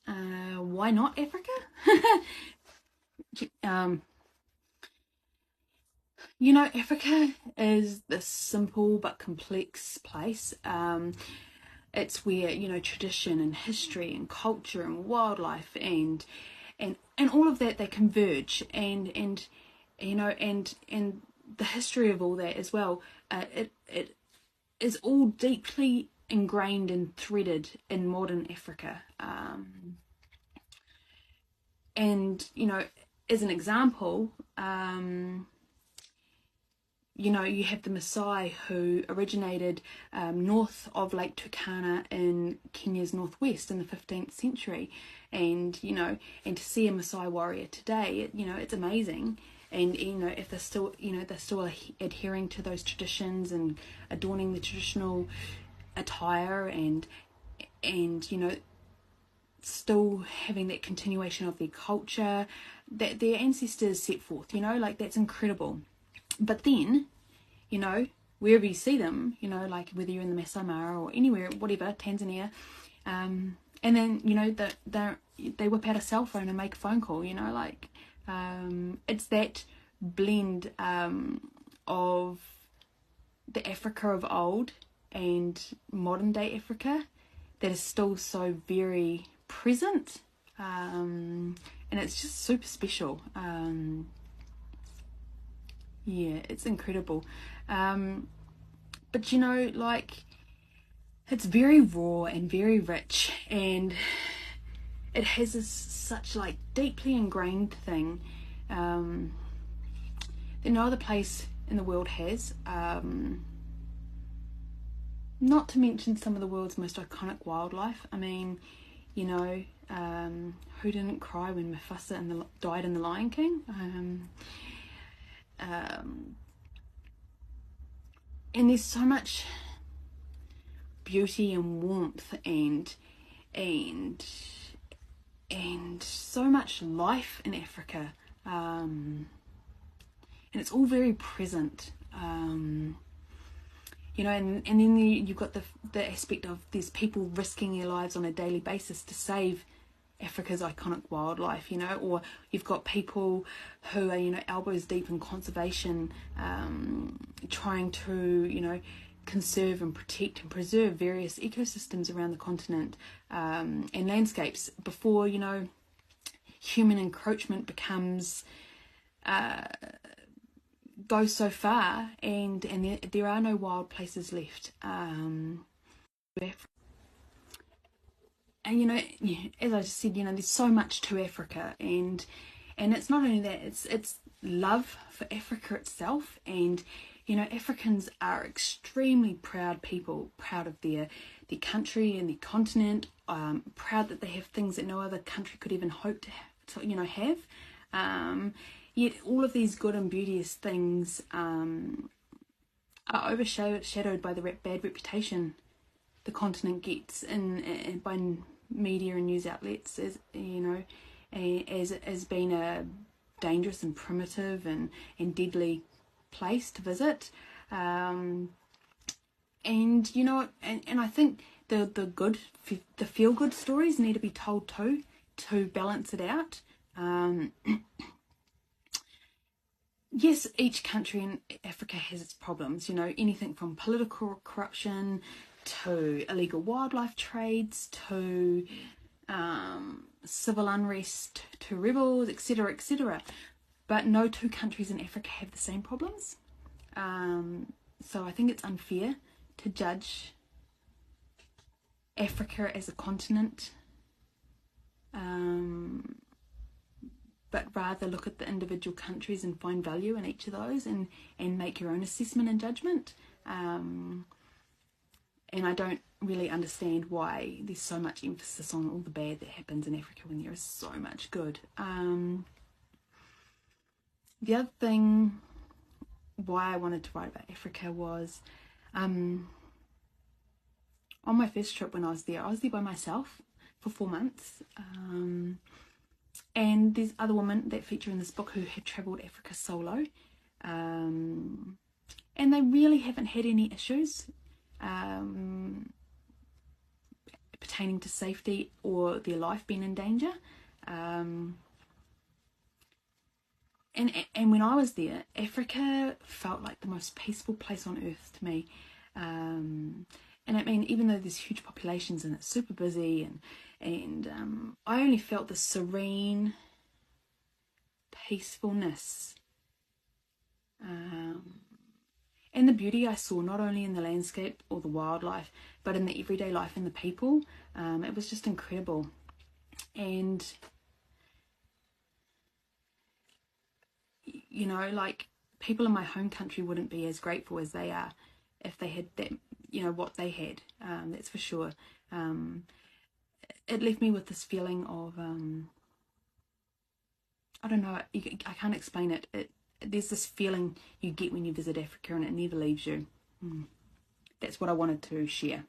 Why not Africa? You know, Africa is this simple but complex place. It's where, you know, tradition and history and culture and wildlife and all of that, they converge, and you know, and the history of all that as well. It is all deeply ingrained and threaded in modern Africa. And you know, as an example, you know, you have the Maasai, who originated north of Lake Turkana in Kenya's northwest in the 15th century. And, you know, and to see a Maasai warrior today, you know, it's amazing. And, you know, if they're still, you know, they're still adhering to those traditions and adorning the traditional attire, and you know, still having that continuation of their culture that their ancestors set forth, you know, like that's incredible. But then, you know, wherever you see them, you know, like whether you're in the Masai Mara or anywhere, whatever, Tanzania, and then, you know, they whip out a cell phone and make a phone call, you know, like, it's that blend of the Africa of old and modern day Africa that is still so very present, and it's just super special. Yeah, it's incredible. But you know, like, it's very raw and very rich, and it has this such like deeply ingrained thing that no other place in the world has. Not to mention some of the world's most iconic wildlife. I mean, you know, who didn't cry when Mufasa died in The Lion King? And there's so much beauty and warmth and so much life in Africa, and it's all very present. You know, and then you've got the aspect of there's people risking their lives on a daily basis to save Africa's iconic wildlife, you know, or you've got people who are, you know, elbows deep in conservation, trying to, you know, conserve and protect and preserve various ecosystems around the continent, and landscapes before, you know, human encroachment goes so far, and there are no wild places left. And you know, as I just said, you know, there's so much to Africa, and it's not only that, it's love for Africa itself. And you know, Africans are extremely proud people, proud of their country and their continent, proud that they have things that no other country could even hope to you know, have. Yet all of these good and beauteous things are overshadowed by the bad reputation the continent gets in by media and news outlets, as you know, as being a dangerous and primitive and deadly place to visit. And you know, and I think the feel good stories need to be told too, to balance it out. Yes, each country in Africa has its problems, you know, anything from political corruption to illegal wildlife trades to civil unrest to rebels, etc., etc. But no two countries in Africa have the same problems. So I think it's unfair to judge Africa as a continent, but rather look at the individual countries and find value in each of those, and make your own assessment and judgment. And I don't really understand why there's so much emphasis on all the bad that happens in Africa when there is so much good. The other thing why I wanted to write about Africa was, on my first trip when I was there by myself for 4 months. And there's other women that feature in this book who had travelled Africa solo, and they really haven't had any issues pertaining to safety or their life being in danger. And when I was there, Africa felt like the most peaceful place on earth to me. And I mean, even though there's huge populations and it's super busy, and I only felt the serene peacefulness and the beauty I saw, not only in the landscape or the wildlife, but in the everyday life and the people. It was just incredible. And you know, like, people in my home country wouldn't be as grateful as they are if they had that, you know, what they had. That's for sure. It left me with this feeling of I don't know, I can't explain it. There's this feeling you get when you visit Africa, and it never leaves you. That's what I wanted to share.